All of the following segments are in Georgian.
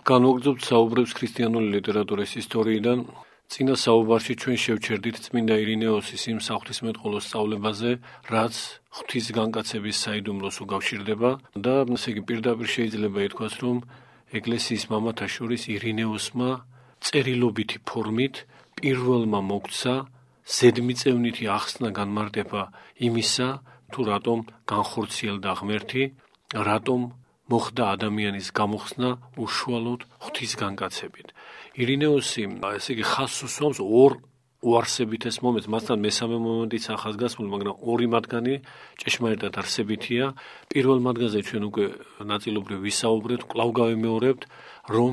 განვაგრძობთ საუბრებს ქრისტიანული ლიტერატურის ისტორიიდან. წინა საუბარში ჩვენ შევჩერდით წმინდა ირინეოსის იმ საღვთისმეტყველო სწავლებაზე, რაც ღვთის განკაცების საიდუმლოს უკავშირდება და ესე იგი პირდაპირ შეიძლება ითქვას, რომ ეკლესიის მამათა შორის ირინეოსმა წერილობითი ფორმით პირველმა მოგცა ზედმიწევნითი ახსნა განმარტება იმისა, თუ რატომ განხორციელდა ღმერთი, რატომ მოხდა ადამიანის გამოხსნა უშუალოდ ღვთის განკაცებით. ირინეოსი ესე იგი ხაზს უსვამს ორ უარსებით ეს მომენტს, მასთან მესამე მომენტიც ახასგასმული, მაგრამ ორი მათგანი ჭეშმარიტად არსებითია. პირველ მათგანზე ჩვენ უკვე ნაწილობრივ ვისაუბრეთ, კვლავ გავიმეორებთ, რომ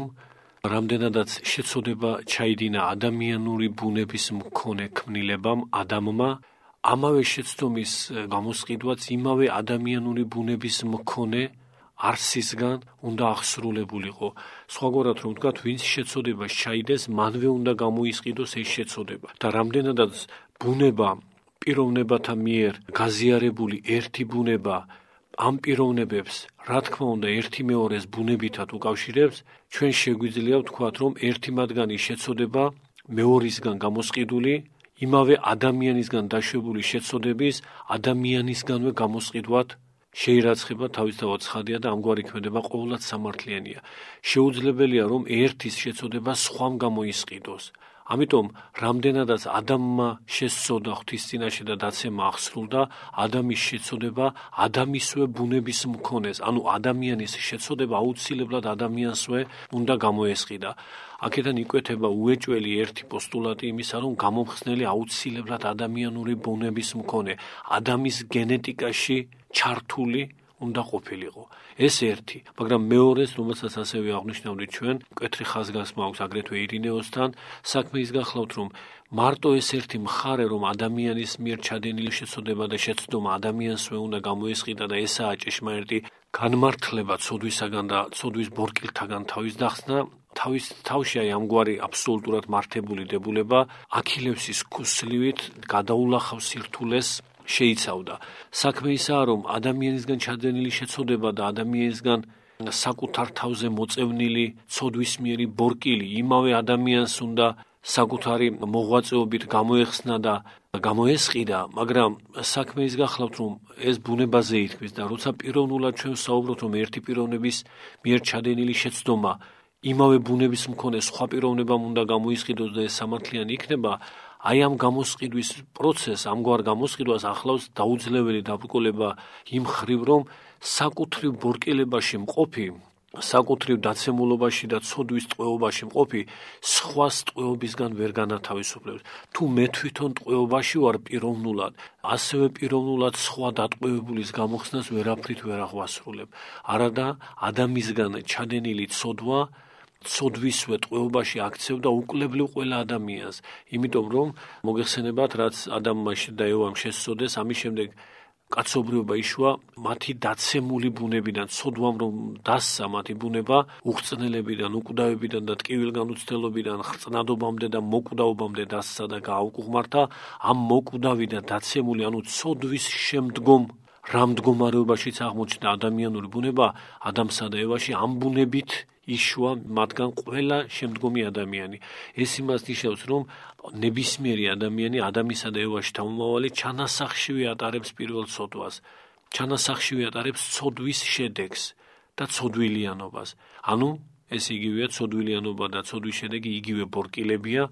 რამდენადაც შეცოდება ჩაიდინა ადამიანური ბუნების მქონე ქმნილებამ, ადამმა, ამავე შეცდომის გამოსყიდვაც იმავე ადამიანური ბუნების მქონე არსისგან უნდა აღსრულებულიყო. სხვაგვარად რომ ვთქვათ, ვინც შეცოდებას ჩაიდეს, მანვე უნდა გამოისყიდოს ეს შეცოდება. და რამდენადაც ბუნება პიროვნებათა მიერ გაზიარებული ერთი ბუნება ამ პიროვნებებს, რა თქმა უნდა, ერთი მეორეს ბუნებითად უკავშირებს, ჩვენ შეგვიძლია ვთქვათ, რომ ერთი მათგანი შეცოდება მეორისგან გამოსყიდული, იმავე ადამიანისგან დაშვებული შეცოდების ადამიანისგანვე გამოსყიდვად შეირაცხება თავისთავად ცხადია და ამგვარი ქმედება ყოვლად სამართლიანია. შეუძლებელია, რომ ერთის შეცოდება სხვამ გამოისყიდოს. ამიტომ, რამდენადაც ადამმა შესწოდა ღვთის წინაშე და დაცემა აღსრულდა, ადამის შეცოდება ადამიანსვე ბუნების მქონეს, ანუ ადამიანის შეცოდება აუცილებლად ადამიანსვე უნდა გამოესყიდა. აქედან იკვეთება უეჭველი ერთი პოსტულატი იმისა, რომ გამომხსნელი აუცილებლად ადამიანური ბუნების მქონე, ადამიანის გენეტიკაში ჩართული უნდა ყოფილიყო. ეს ერთი, მაგრამ მეორეს, რომელსაც ასევე აღნიშნავდით ჩვენ, მკვეთრი ხაზგასმა აქვს აგრეთვე ირინეოსთან, საქმე ის გახლავთ, რომ მარტო ეს ერთი მხარე, რომ ადამიანის მიერ ჩადენილი შეცოდება და შეცდომა ადამიანსვე უნდა გამოესყიდა და ესაა ჭეშმარიტი განმართლება ცოდვისაგან და ცოდვის ბორკილთაგან თავის დახსნა, თავის თავში აი ამგვარი აბსოლუტურად მართებული დებულება აქილევსის ქუსლივით გადაულახავს სირთულეს შეიცავდა. საქმე ისაა, რომ ადამიანისგან ჩადენილი შეცოდება და ადამიანისგან საკუთარ თავზე მოწევნილი ცოდვისმიერი ბორკილი იმავე ადამიანს უნდა საკუთარი მოღვაწეობით გამოეხსნა და გამოესყიდა, მაგრამ საქმე ის გახლავთ, რომ ეს ბუნებაზე ითქმის და როცა პიროვნულად ჩვენ ვსაუბრობთ, რომ ერთი პიროვნების მიერ ჩადენილი შეცდომა იმავე ბუნების მქონე სხვა პიროვნებამ უნდა გამოისყიდოს და ეს სამართლიანი იქნება, აი ამ გამოსყიდვის პროცესს, ამგვარ გამოსყიდვას ახლავს დაუძლეველი დაბრკოლება იმ მხრივ, რომ საკუთრივ ბორკილებაში მყოფი, საკუთრივ დაცემულობაში და ცოდვის ტყვეობაში მყოფი სხვას ტყვეობისგან ვერ განათავისუფლებს. თუ მე თვითონ ტყვეობაში ვარ პიროვნულად, ასევე პიროვნულად სხვა დატყვევებულის გამოხსნას ვერაფრით ვერ აღვასრულებ. არადა ადამიანისგან ჩადენილი ცოდვა ცოდვისვე ტყვეობაში აქცევდა უკლებლივ ყველა ადამიანს, იმიტომ რომ მოგეხსენებათ, რაც ადამმა და ევამ შესწოდეს, ამის შემდეგ კაცობრიობა იშვა მათი დაცემული ბუნებიდან, ცოდვამ რომ დასცა მათი ბუნება უხრწნელებიდან, უკვდავებიდან და ტკივილგანუცდელობიდან ხრწნადობამდე და მოკვდავობამდე დასცა და გააუყუღმართა, ამ მოკვდავი და დაცემული, ანუ ცოდვის შემდგომ რა მდგომარეობაშიც აღმოჩნდა ადამიანური ბუნება ადამსა და ევაში, ამ ბუნებით იშვა მათგან ყველა შემდგომი ადამიანი. ეს იმას ნიშნავს, რომ ნებისმიერი ადამიანი ადამისა და ევაში თავმომავალი ჩანასახშივე ატარებს პირველ ცოდვას, ჩანასახშივე ატარებს ცოდვის შედეგს და ცოდვილიანობას. ანუ ეს იგივეა ცოდვილიანობა და ცოდვის შედეგი იგივე ბორკილებია,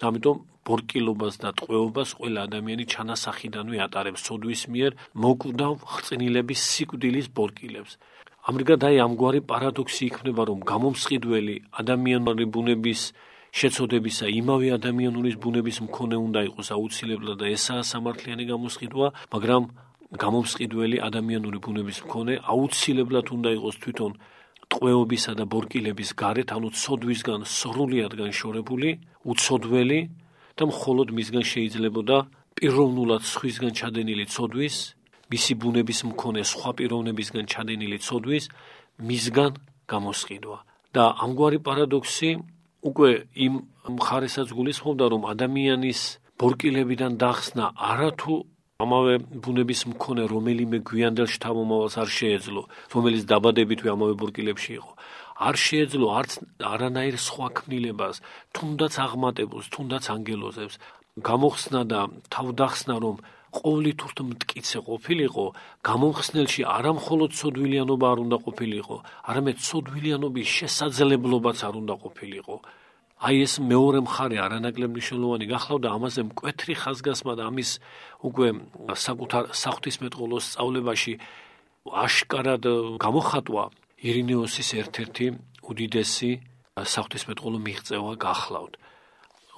ამიტომ ბორკილობას და ტყვეობას ყველა ადამიანი ჩანასახიდანვე ატარებს ცოდვის მიერ მოკვდავ ხრწნილების სიკვდილის ბორკილებს. ამრიგად აი ამგვარი პარადოქსი იქნება, რომ გამომსყიდველი ადამიანური ბუნების შეცოდებისა იმავე ადამიანური ბუნების მქონე უნდა იყოს აუცილებლად და ესაა სამართლიანი გამოსყიდვა, მაგრამ გამომსყიდველი ადამიანური ბუნების მქონე აუცილებლად უნდა იყოს თვითონ ტყვეობისა და ბორკილების გარეთ, ანუ ცოდვისგან სრულიად განშორებული, უცოდველი და მხოლოდ მისგან შეიძლებოდა პიროვნულად სხვისგან ჩადენილი ცოდვის, მისი ბუნების მქონე სხვა პიროვნებისგან ჩადენილი ცოდვის მისგან გამოსყიდვა. და ამგვარი პარადოქსი უკვე იმ მხარესაც გულისხმობდა, რომ ადამიანის ბორკილებიდან დახსნა არათუ ამავე ბუნების მქონე რომელიმე გვიანდელ შთამომავალს არ შეეძლო, რომელიც დაბადებითვე ამავე ბორკილებში იყო. არ შეეძლო არც არანაირ სხვა ქმნილებას, თუნდაც აღმატებულს, თუნდაც ანგელოზებს, გამოხსნა და თავდახსნა, რომ ყოვლით ურთ მტკიცე ყოფილიყო, გამომხსნელში არა მხოლოდ ცოდვილიანობა არ უნდა ყოფილიყო, არამედ ცოდვილიანობის შესაძლებლობაც არ უნდა ყოფილიყო. აი ეს მეორე მხარე არანაკლებ მნიშვნელოვანი გახლავდა, ამაზე მკვეთრი ხაზგასმა და ამის უკვე საკუთარ საღვთისმეტყველოს სწავლებაში აშკარად გამოხატვა ირინეოსის ერთ-ერთი უდიდესი საღვთისმეტყველო მიღწევა გახლავთ.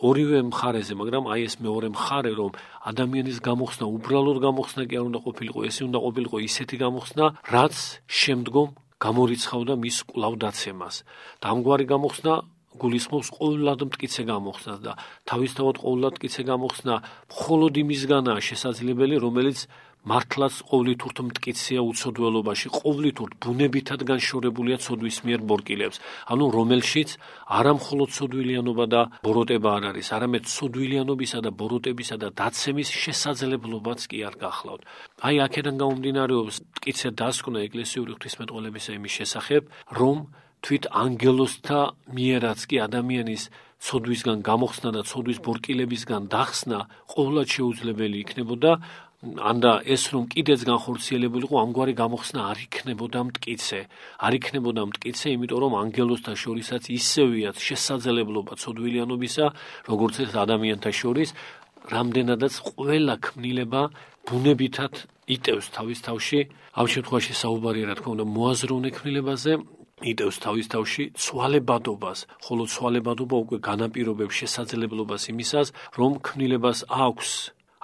ორივე მხარეზე, მაგრამ აი ეს მეორე მხარე, რომ ადამიანის გამოხსნა უბრალოდ გამოხსნა კი არ უნდა ყოფილიყო, ეს უნდა ყოფილიყო ისეთი გამოხსნა, რაც შემდგომ გამორიცხავდა მის კვლავ დაცემას. და ამგვარი გამოხსნა გულისხმობს ყოვლად მტკიცე გამოხსნას და თავისთავად ყოვლად მტკიცე გამოხსნა მხოლოდ იმისგანაა შესაძლებელი, რომელიც მართლაც ყოვლით ურთ მტკიცეა უცოდველობაში, ყოვლით ურთ ბუნებითად განშორებულია ცოდვის მიერ ბორკილებს, ანუ რომელშიც არა მხოლოდ ცოდვილიანობა და ბოროტება არ არის, არამედ ცოდვილიანობისა და ბოროტებისა და დაცემის შესაძლებლობაც კი არ გახლავთ. აი აქედან გამომდინარეობს მტკიცე დასკვნა ეკლესიური ღვთისმეტყველებისა იმის შესახებ, რომ თვით ანგელოზთა მიერაც კი ადამიანის ცოდვისგან გამოხსნა და ცოდვის ბორკილებისგან დახსნა ყოვლად შეუძლებელი იქნებოდა, ანდა ეს რომ კიდეც განხორციელებულიყო, ამგვარი გამოხსნა არ იქნებოდა მტკიცე. არ იქნებოდა მტკიცე, იმიტომ რომ ანგელოზთა შორისაც ისევიათ შესაძლებლობა ცოდვილიანობისა, როგორც ეს ადამიანთა შორის, რამდენადაც ყველა ქმნილება ბუნებითად იტევს თავის თავში, ამ შემთხვევაში საუბარია რა თქმა უნდა მოაზროვნე ქმნილებაზე, იტევს თავის თავში ცვალებადობას, ხოლო ცვალებადობა უკვე განაპირობებს შესაძლებლობას იმისას, რომ ქმნილებას აქვს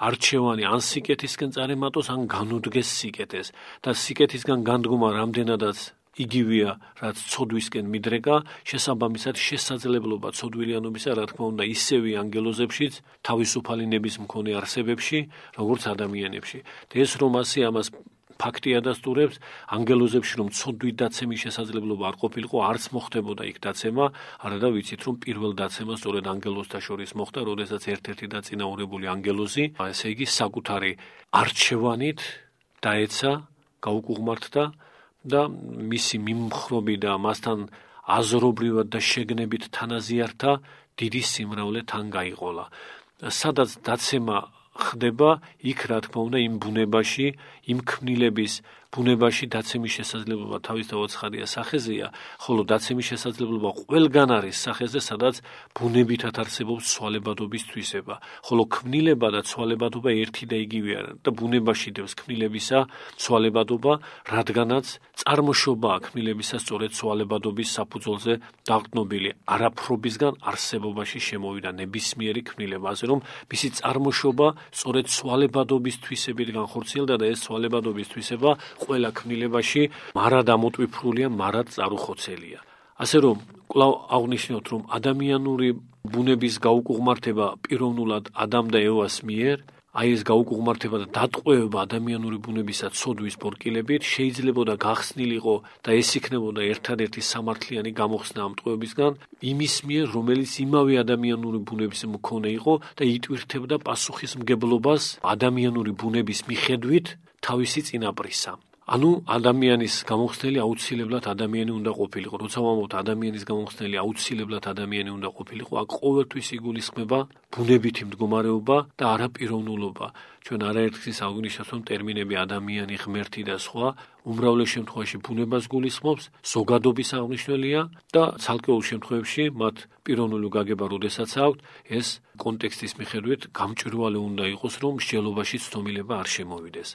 არჩევანი ან სიკეთისკენ წარემატოს, ან განუდგეს სიკეთეს და სიკეთისგან განდგომა რამდენადაც იგივეა, რაც ცოდვისკენ მიდრეკა, შესაბამისად შესაძლებლობა ცოდვილიანობისა, რა თქმა უნდა, ისევე ანგელოზებშიც, თავისუფალი ნების მქონე არსებებში, როგორც ადამიანებში. და ეს რომ ასე ამას ფაქტი ადასტურებს, ანგელოზებში რომ ცოდვით დაცემის შესაძლებლობა არ ყოფილიყო, არც მოხდებოდა იქ დაცემა, არადა ვიცით რომ პირველ დაცემა სწორედ ანგელოზთა შორის მოხდა, როდესაც ერთ-ერთი დაწინაურებული ანგელოზი, ესე იგი საკუთარი არჩევანით დაეცა, გაუკუღმართდა და მისი მიმხრობი და მასთან აზრობრივად და შეგნებით თანაზიართა დიდი სიმრავლე თან გაიყოლა. სადაც დაცემა ხდება, იქ რა თქმა უნდა იმ ბუნებაში, იმ ქმნილების ბუნებაში დაცემის შესაძლებლობა თავისთავად ცხადია სახეზეა, ხოლო დაცემის შესაძლებლობა ყველგან არის სახეზე, სადაც ბუნებითად არსებობს ცვალებადობის თვისება, ხოლო ქმნილება და ცვალებადობა ერთი და იგივეა და ბუნებაში დევს ქმნილებისა ცვალებადობა, რადგანაც წარმოშობაა ქმნილებისა სწორედ ცვალებადობის საფუძველზე დაყრდნობილი, არაფრობისგან არსებობაში შემოვიდა ნებისმიერი ქმნილება, ასე რომ მისი წარმოშობა სწორედ ცვალებადობის თვისებით განხორციელდა და ეს ცვალებადობის თვისება ყველა ქმნილებაში მარად ამოტვიფრულია, მარად წარუხოცელია. ასე რომ, კვლავ აღნიშნოთ, რომ ადამიანური ბუნების გაუკუღმართება პიროვნულად ადამ და ევას მიერ, აი ეს გაუკუღმართება და დატყვევება ადამიანური ბუნებისა ცოდვის ბორკილებით შეიძლებოდა გახსნილიყო და ეს იქნებოდა ერთადერთი სამართლიანი გამოხსნა ამ ტყვევებისგან იმის მიერ, რომელიც იმავე ადამიანური ბუნების მქონე იყო და იტვირთებდა პასუხისმგებლობას ადამიანური ბუნების მიხედვით თავისი წინაპრისა. ანუ ადამიანის გამოხსნელი აუცილებლად ადამიანი უნდა ყოფილიყო. როცა ვამბობთ ადამიანის გამოხსნელი აუცილებლად ადამიანი უნდა ყოფილიყო, აქ ყოველთვის იგულისხმება ბუნებითი მდგომარეობა და არა პიროვნულობა. ჩვენ არაერთხელ აღვნიშნეთ, რომ ტერმინები ადამიანი, ღმერთი და სხვა უმრავლეს შემთხვევაში ბუნებას გულისხმობს, ზოგადობის აღნიშვნელია და ცალკეულ შემთხვევებში მათ პიროვნული გაგება როდესაც აქვთ, ეს კონტექსტის მიხედვით გამჭვირვალე უნდა იყოს, რომ მსჯელობაში ცდომილება არ შემოვიდეს.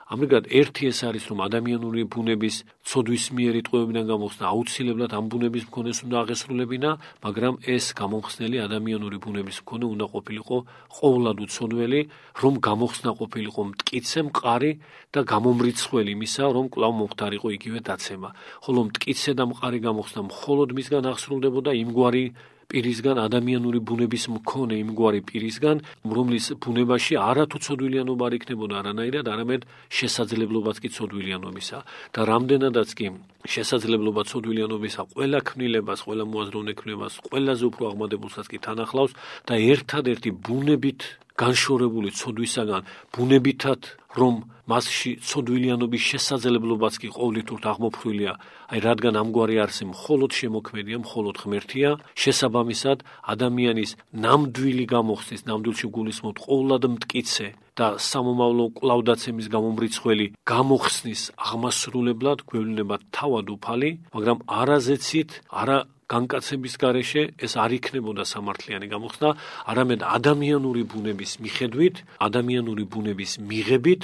ამრიგად ერთი ეს არის, რომ ადამიანური ბუნების ცოდვის მიერი ტყვევებიდან გამოხსნა აუცილებლად ამ ბუნების მქონეს უნდა აღესრულებინა, მაგრამ ეს გამომხსნელი ადამიანური ბუნების მქონე უნდა ყოფილიყო ყოვლად უცოდველი, რომ გამოხსნა ყოფილიყო მტკიცე, მყარი და გამომრიცხველი იმისა, რომ კვლავ მომხდარიყო იგივე დაცემა. ხოლო მტკიცე და მყარი გამოხსნა მხოლოდ მისგან აღსრულდებოდა იმგვარი პირისგან, ადამიანური ბუნების მქონე იმგვარი პირისგან, რომლის ბუნებაში არათუ ცოდვილიანობა არ იქნებოდა არანაირად, არამედ შესაძლებლობაც კი ცოდვილიანობისა. და რამდენადაც კი შესაძლებლობა ცოდვილიანობისა ყველა ქმნილებას, ყველა მოაზროვნე ქმნილებას, ყველაზე უფრო აღმადებულსაც კი თან ახლავს და ერთადერთი ბუნებით განშორებული ცოდვისაგან, ბუნებითად რომ მასში ცოდვილიანობის შესაძლებლობაც კი ყოვლითურთ აღმოფხვილია, აი რადგან ამგვარი არსი მხოლოდ შემოქმედია, მხოლოდ ღმერთია, შესაბამისად ადამიანის ნამდვილი გამოხსნის, ნამდვილში გულისხმობთ ყოვლად მტკიცე და სამომავლო კვლავდაცემის გამომრიცხველი გამოხსნის აღმასრულებლად გვევლინება თავად უფალი, მაგრამ არაზეცით, არა განკაცების გარეშე ეს არ იქნებოდა სამართლიანი გამოხსნა, არამედ ადამიანური ბუნების მიხედვით, ადამიანური ბუნების მიღებით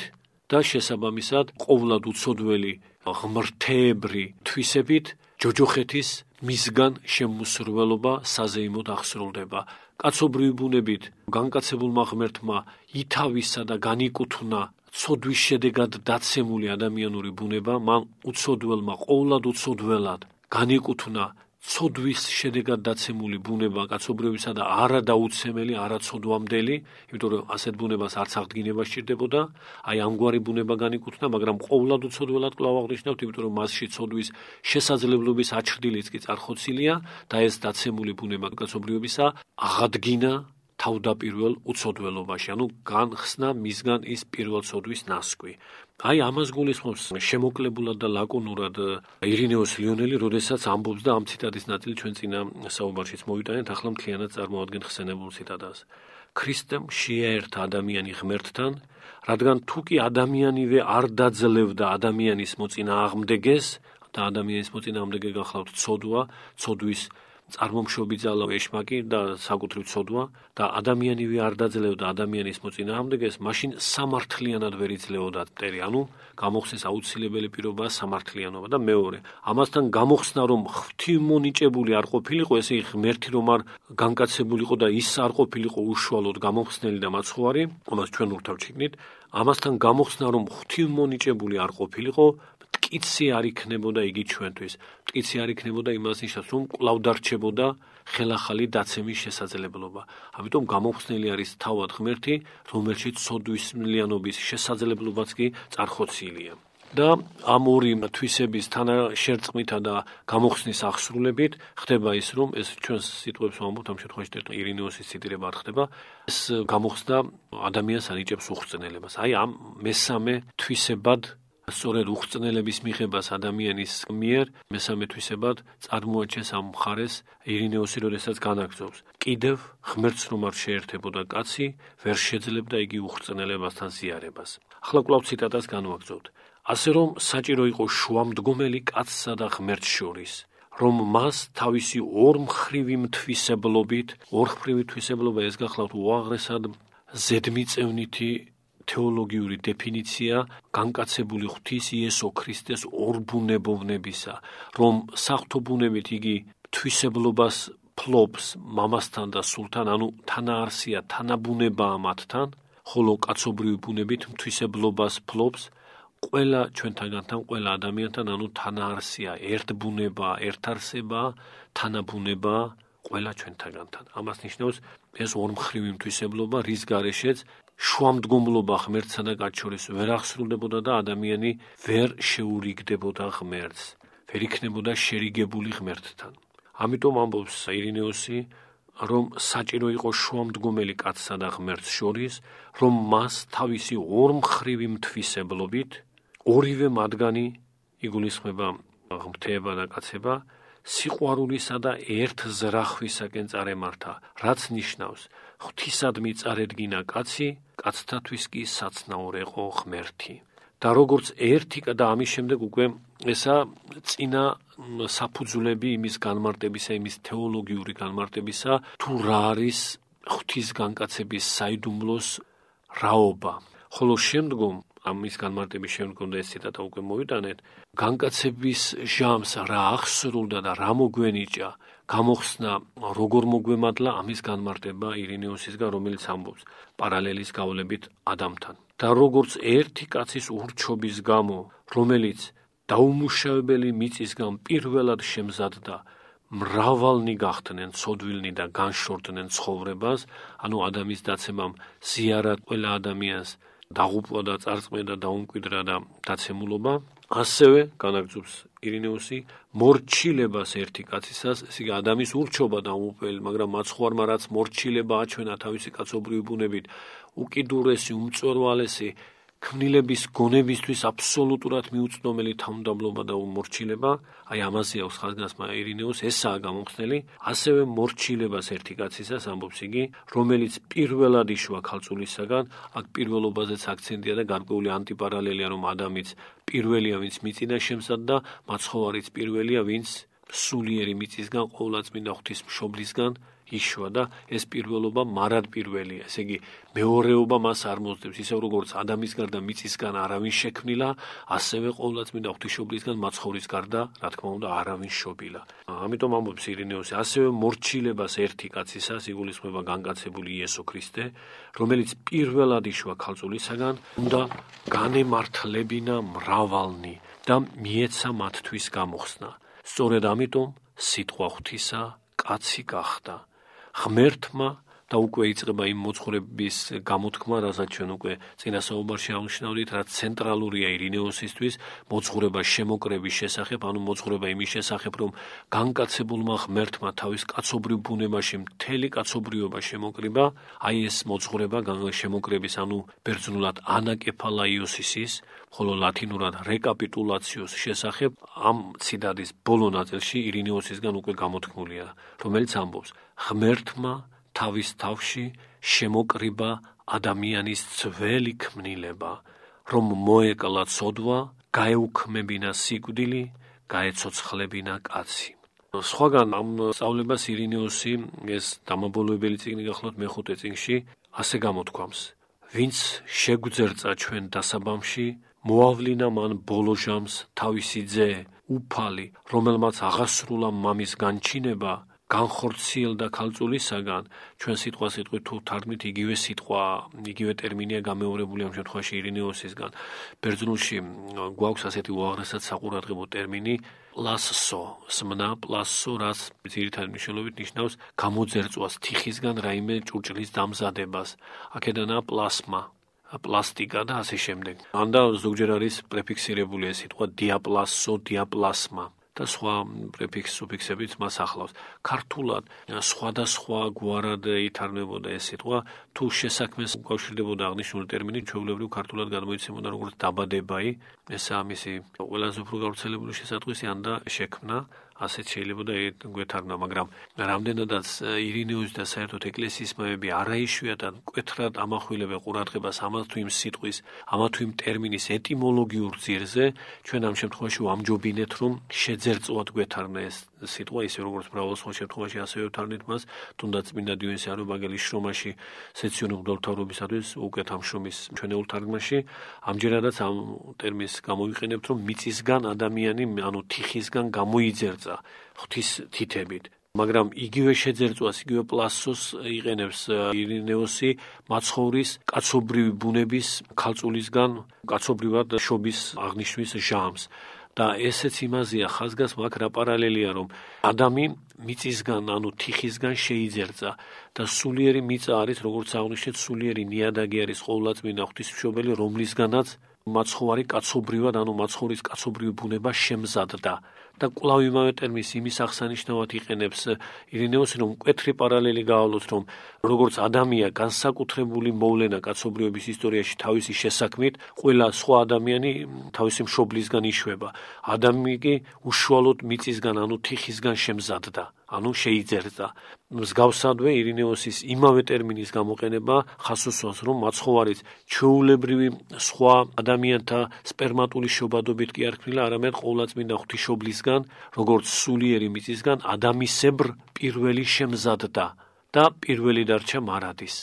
და შესაბამისად ყოვლად უცოდველი ღმრთეებრი თვისებით ჯოჯოხეთის მისგან შემოსრველობა საზეიმოდ აღსრულდება. კაცობრივი ბუნებით განკაცებულმა ღმერთმა ითავისა და განიკუთვნა ცოდვის შედეგად დაცემული ადამიანური ბუნება, მან უცოდველმა ყოვლად უცოდველად განიკუთვნა ცოდვის შედეგად დაცემული ბუნება კაცობრიობისა და არა დაუცემელი, არა ცოდვამდელი, იმიტომ რომ ასეთ ბუნებას არც აღდგინება სჭირდებოდა, აი ამგვარი ბუნება განიკუთვნა, მაგრამ ყოვლად უცოდველად კვლავ აღნიშნავთ, იმიტომ რომ მასში ცოდვის შესაძლებლობის აჩრდილიც კი წარხოცილია და ეს დაცემული ბუნება კაცობრიობისა აღადგინა თავდაპირველ უცოდველობაში, ანუ განხსნა მისგან ის პირველ ცოდვის ნასკვი. აი ამას გულისხმობს შემოკლებულად და ლაკონურად ირინეოს ლიონელი, როდესაც ამბობს და ამ ციტატის ნაწილი ჩვენ წინა საუბარშიც მოვიტანეთ, ახლა მთლიანად წარმოადგენ ხსენებულ ციტატას. ქრისტემ შეაერთა ადამიანი ღმერთთან, რადგან თუ კი ადამიანივე არ დაძლევდა ადამიანის მოწინააღმდეგეს და ადამიანის მოწინააღმდეგე გახლავთ ცოდვა, ცოდვის წარმომშობი ძალა ეშმაკი და საკუთრივ ცოდვა და ადამიანივე არ დაძლევდა ადამიანის მოწინააღმდეგეს, მაშინ სამართლიანად ვერ იძლეოდა მტერი, ანუ გამოხსნის აუცილებელი პირობაა სამართლიანობა და მეორე, ამასთან გამოხსნა რომ ღვთივმონიჭებული არ ყოფილიყო, ესე იგი ღმერთი რომ არ განკაცებულიყო და ის არ ყოფილიყო უშუალოდ გამომხსნელი და მაცხოვარი, ამას ჩვენ ურთავჩიგნით, ამასთან გამოხსნა რომ ღვთივმონიჭებული არ ყოფილიყო, მტკიცე არ იქნებოდა იგი ჩვენთვის. მტკიცე არ იქნებოდა იმას ნიშნავს, რომ კვლავ დარჩებოდა ხელახალი დაცემის შესაძლებლობა. ამიტომ გამომხსნელი არის თავად ღმერთი, რომელშიც ცოდვისმლიანობის შესაძლებლობაც კი წარხოცილია. და ამ ორი თვისების თანაშერწყმითა და გამოხსნის აღსრულებით ხდება ის, რომ ეს ჩვენ სიტყვებს ვამბობთ ამ შემთხვევაში ირინეოსის ციტირება არ ხდება, ეს გამოხსნა ადამიანს ანიჭებს უხრწნელებას. აი ამ მესამე თვისებად სწორედ უხრწნელების მიღებას ადამიანის მიერ მესამე თვისებად წარმოაჩენს ამ მხარეს ირინეოსი, როდესაც განაგრძობს. კიდევ ღმერთს რომ არ შეერთებოდა კაცი, ვერ შეძლებდა იგი უხრწნელებასთან ზიარებას. ახლა კვლავ ციტატას განვაგრძობთ. ასე რომ საჭირო იყო შუამდგომელი კაცსა და ღმერთს შორის, რომ მას თავისი ორმხრივი მთვისებლობით, ორხრივი თვისებლობა ეს გახლავთ უაღრესად ზედმიწევნითი თეოლოგიური დეფინიცია განკაცებული ღვთის იესო ქრისტეს ორბუნებოვნებისა, რომ საღვთო ბუნებით იგი თვისებლობას ფლობს მამასთან და სულთან, ანუ თანაარსია, თანაბუნებაა მათთან, ხოლო კაცობრივი ბუნებით თვისებლობას ფლობს ყველა ჩვენთაგანთან, ყველა ადამიანთან, ანუ თანაარსია, ერთბუნებაა, ერთარსებაა, თანაბუნებაა ყველა ჩვენთაგანთან. ამას ნიშნავს ეს ორმხრივი თვისებლობა, რის გარეშეც შუამდგომლობა ღმერთსა და კაც შორის ვერ აღსრულდებოდა და ადამიანი ვერ შეურიგდებოდა ღმერთს, ვერ იქნებოდა შერიგებული ღმერთთან. ამიტომ ამბობს ირინეოსი, რომ საჭირო იყო შუამდგომელი კაცსა და ღმერთს შორის, რომ მას თავისი ორმხრივი მთვისებლობით ორივე მათგანი იგულისხმება ღმრთება და კაცება სიყვარულისა და ერთზრახვისაკენ წარემართა, რაც ნიშნავს ღვთისადმი წარედგინა კაცი, კაცთათვის კი საცნაურეყო ღმერთი. და როგორც ერთი და ამის შემდეგ უკვე ესა წინა საფუძვლები იმის განმარტებისა, იმის თეოლოგიური განმარტებისა, თუ რა არის ღვთის განკაცების საიდუმლოს რაობა. ხოლო შემდგომ ამის განმარტების შემდგომ და ეს ციტატა უკვე მოვიტანეთ, განკაცების ჟამს რა აღსრულდა და რა მოგვენიჭა, გამოხსნა როგორ მოგვემადლა, ამის განმარტება ირინეოსისგან, რომელიც ამბობს პარალელის გავლებით ადამიანთან. და როგორც ერთი კაცის ურჩობის გამო, რომელიც დაუმუშავებელი მიწისგან პირველად შემზადდა, მრავალნი გახდნენ ცოდვილნი და განშორდნენ ცხოვრებას, ანუ ადამიანის დაცემამ ზიარად ყველა ადამიანს დაღუპვა და წარწმენა და დაუმკვიდრა და დაცემულობა, ასევე განაგრძობს ირინეუსი მორჩილებას ერთი კაცისას, ესე იგი ადამიანის ურჩობა დაუმოყვრელი, მაგრამ მაცხვარმა რაც მორჩილება აჩვენა თავისი კაცობრივი ბუნებით, უკიდურესი, უმწვერვალესი ქმნილების გონებისთვის აბსოლუტურად მიუწვდომელი თავმდაბლობა და უმორჩილება, აი ამაზე აქვს ხაზგასმა ირინეუს, ესაა გამომხსნელი, ასევე მორჩილებას ერთი კაცისას ამბობს იგი, რომელიც პირველად იშვა ქალწულისაგან, აქ პირველობაზეც აქცენტია და გარკვეული ანტიპარალელია, რომ ადამიანიც პირველია, ვინც მიწიდან შემზადდა, მაცხოვარიც პირველია, ვინც სულიერი მიწისგან, ყოვლადწმინდა ღვთისმშობლისგან იშვა და ეს პირველობა მარად პირველია. ესე იგი, მეორეობა მას არ მოსდევს, ისევ როგორც ადამიანის გარდა მიწისგან არავინ შექმნილა, ასევე ყოვლადწმინდა ღვთისმშობლისგან მაცხოვრის გარდა, რა თქმა უნდა, არავინ შობილა. ამიტომ ამბობს ირინეუსი, ასევე მორჩილებას ერთი კაცისას იგულისხმება განკაცებული იესო ქრისტე, რომელიც პირველად იშვა ქალწულისაგან, უნდა განემართლებინა მრავალნი და მიეცა მათთვის გამოხსნა. სწორედ ამიტომ სიტყვა ღვთისა კაცი გახდა. ღმერთმა და უკვე იწყება იმ მოძღვრების გამოთქმა, რასაც ჩვენ უკვე წინა საუბარში აღნიშნავდით, რაც ცენტრალურია ირინეოსისთვის, მოძღვრება შემოკრების შესახებ, ანუ მოძღვრება იმის შესახებ, რომ განკაცებულმა ღმერთმა თავის კაცობრიურ ბუნებაში მთელი კაცობრიობა შემოკრიბა, აი ეს მოძღვრება შემოკრების, ანუ ბერძნულად ანაკეფალაიოსისის, ხოლო ლათინურად რეკაპიტულაციოს შესახებ ამ ციტატის ბოლო ნაწილში ირინეოსისგან უკვე გამოთქმულია, რომელიც ამბობს, ღმერთმა თავის თავში შემოკრიბა ადამიანის ძველი ქმნილება, რომ მოეკლა ცოდვა, გაეუქმებინა სიკვდილი, გაეცოცხლებინა კაცი. სხვაგან ამ სწავლებას ირინეოსი ეს დამაბოლოებელი წიგნი გახლავთ მეხუთე წიგნში ასე გამოთქვამს, ვინც შეგვძერწა ჩვენ დასაბამში, მოავლინა მან ბოლო ჟამს თავისი ძე, უფალი, რომელმაც აღასრულა მამის განჩინება, განხორციელდა ქალწულისაგან, ჩვენ სიტყვასიტყვით თუ თარგმნით იგივე სიტყვა, იგივე ტერმინია გამეორებული ამ შემთხვევაში ირინეოსისგან. ბერძნულში გვაქვს ასეთი უაღრესად საყურადღებო ტერმინი პლასსო, სმნა პლასსო, რაც ძირითადი მნიშვნელობით ნიშნავს გამოძერწვას, თიხისგან რაიმე ჭურჭლის დამზადებას. აქედანაა პლასმა, პლასტიკა და ასე შემდეგ. ანდა ზოგჯერ არის პრეფიქსირებული ეს სიტყვა დიაპლასსო, დიაპლასმა. და სხვა პრეფიქს სუფიქსებით მას ახლავს. ქართულად სხვადასხვა გვარად ითარგმნებოდა ეს სიტყვა, თუ შესაქმეს უკავშირდებოდა აღნიშნული ტერმინი, ჩვეულებრივ ქართულად გამოიცემოდა როგორც დაბადებაი, ესაა მისი ყველაზე უფრო გავრცელებული შესატყვისი, ანდა შექმნა, ასეთ შეიძლება და გვეთარგმნა, მაგრამ რამდენადაც ირინეუსი და საერთოდ ეკლესიის მამები არაიშვიათად მკვეთრად ამახვილებენ ყურადღებას ამა თუ იმ სიტყვის, ამა თუ იმ ტერმინის ეტიმოლოგიურ ძირზე, ჩვენ ამ შემთხვევაში ვამჯობინეთ, რომ შეძერწვად გვეთარგმნა ეს სიტყვა, ისე როგორც მრავალ სხვა შემთხვევაში ასევე ვთარგმნით მას, თუნდაც წმინდა დიონისე არობაგელის შრომაში სეციონურ მღვდელმთავრობისათვის უკეთ ამ შრომის ჩვენეულ თარგმანში, ამჯერადაც ამ ტერმინს გამოვიყენებთ, რომ მიწისგან ადამიანი, ანუ თიხისგან გამოიძერწა ღვთის თითებით. მაგრამ იგივე შეძერწვას, იგივე პლასოს იყენებს ირინეოსი მაცხოვრის კაცობრივი ბუნების ქალწულისგან კაცობრივად შობის აღნიშვნის ჟამს. და ესეც იმაზეა ხაზგასმა აქ რა პარალელია, რომ ადამი მიწისგან, ანუ თიხისგან შეიძერწა და სულიერი მიწა არის, როგორც აღნიშნეთ, სულიერი ნიადაგი არის ყოვლადწმინდა ღვთისმშობელი, რომლისგანაც მაცხოვარი კაცობრივად, ანუ მაცხოვრის კაცობრივი ბუნება შემზადდა. და კვლავ იმავე ტერმინს იმის აღსანიშნავად იყენებს ირინეოსი, რომ მკვეთრი პარალელი გაავლოთ, რომ როგორც ადამია განსაკუთრებული მოვლენა კაცობრიობის ისტორიაში თავისი შესაქმით, ყველა სხვა ადამიანი თავისი მშობლისგან იშვება. ადამი კი უშუალოდ მიწისგან, ანუ თიხისგან შემზადდა, ანუ შეიძერწა. მსგავსადვე ირინეოსის იმავე ტერმინის გამოყენება ხას უსვამს, რომ მაცხოვარიც ჩვეულებრივი სხვა ადამიანთა სპერმატული შობადობით კი არ ქმნილა, არამედ ყოვლადწმინდა ღვთისმშობლისგან, როგორც სულიერი მიწისგან ადამიანისებრ პირველი შემზადდა და პირველი დარჩა მარადის.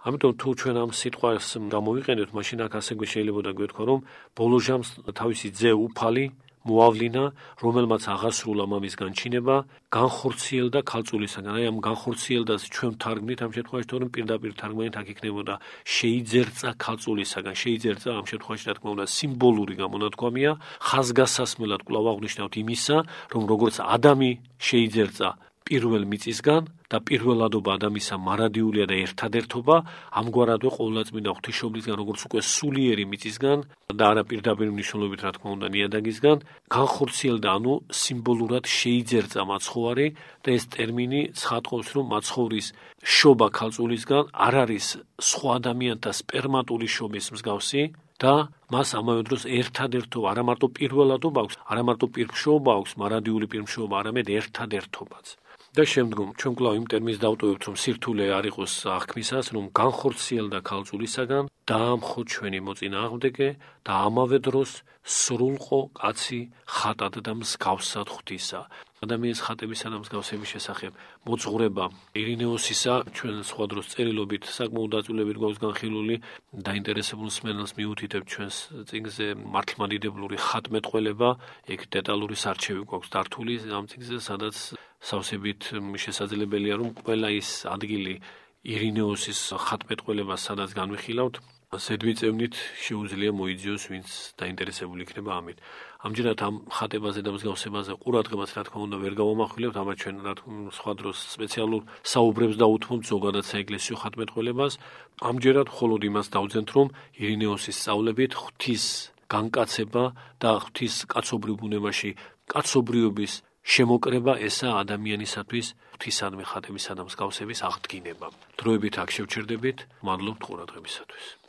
ამიტომ თუ ჩვენ ამ სიტყვას გამოვიყენებთ, მაშინ აქ ასე შეიძლება გვეთქვა, რომ ბოლო ჟამს თავისი ძე უფალი მოავლინა, რომელმაც აღასრულა მამის განჩინება, განხორციელდა ქალწულისაგან. აი ამ განხორციელდას ჩვენ ვთარგმნით ამ შემთხვევაში, თორემ პირდაპირ თარგმანით აქ იქნებოდა შეიძერწა ქალწულისაგან. შეიძერწა ამ შემთხვევაში რა თქმა უნდა სიმბოლური გამონათქვამია, ხაზგასასმელად კვლავ აღნიშნავთ იმისა, რომ როგორც ადამი შეიძერწა პირველ მიწისგან და პირველადობა ადამიანისა მარადიულია და ერთადერთობა ამგვარადვე ყოვლადწმინდა ღვთისმშობლისგან, როგორც უკვე სულიერი მიწისგან და არა პირდაპირ მნიშვნელობით, რა თქმა უნდა, ნიადაგისგან განხორციელდა, ანუ სიმბოლურად შეიძერწა მაცხოვარი და ეს ტერმინი ცხადყოფს, რომ მაცხოვრის შობა ქალწულისგან არ არის სხვა ადამიანთა სპერმატული შობის მსგავსი და მას ამავე დროს ერთადერთობა, არა მარტო პირველადობა აქვს, არა მარტო პირმშობა აქვს, მარადიული პირმშობა, არამედ ერთადერთობაც. და შემდგომ ჩვენ კვლავ იმ ტერმინს დავტოვებთ, რომ სირთულე არ იყოს აღქმისას, რომ განხორციელდა ქალწულისაგან, დაამხო ჩვენი მოწინააღმდეგე და ამავე დროს სრულყო კაცი ხატად და მსგავსად ღვთისა. ადამიანის ხატებისა და მსგავსების შესახებ მოძღვრება ირინეოსისა ჩვენ სხვა დროს წერილობით საკმაოდ დაწვრილებით გვაქვს განხილული, დაინტერესებულ მსმენელს მიუთითებ ჩვენს წიგნზე მართლმადიდებლური ხატმეტყველება, ეგ დეტალური სარჩევი გვაქვს დართული ამ წიგნზე, სადაც სავსებით შესაძლებელია, რომ ყველა ის ადგილი ირინეოსის ხატმეტყველებას, სადაც განვიხილავთ, ზედმიწევნით შეუძლია მოიძიოს, ვინც დაინტერესებული იქნება ამით. ამჯერად ამ ხატებაზე და მსგავსებაზე ყურადღებას, რა თქმა უნდა, ვერ გავამახვილებთ, ამათ ჩვენ რა თქმა უნდა სხვა დროს სპეციალურ საუბრებს დაუთმობთ ზოგადად საეკლესიო ხატმეტყველებას. ამჯერად მხოლოდ იმას დავძენთ, რომ ირინეოსის სწავლებით ღვთის განკაცება და ღვთის კაცობრიულ ბუნებაში კაცობრიობის შემოკრება ესა ადამიანისათვის ღვთისადმი ხატებისა და მსგავსების აღდგინება. დროებით აქ შევჩერდებით, მადლობთ ყურადღებისათვის.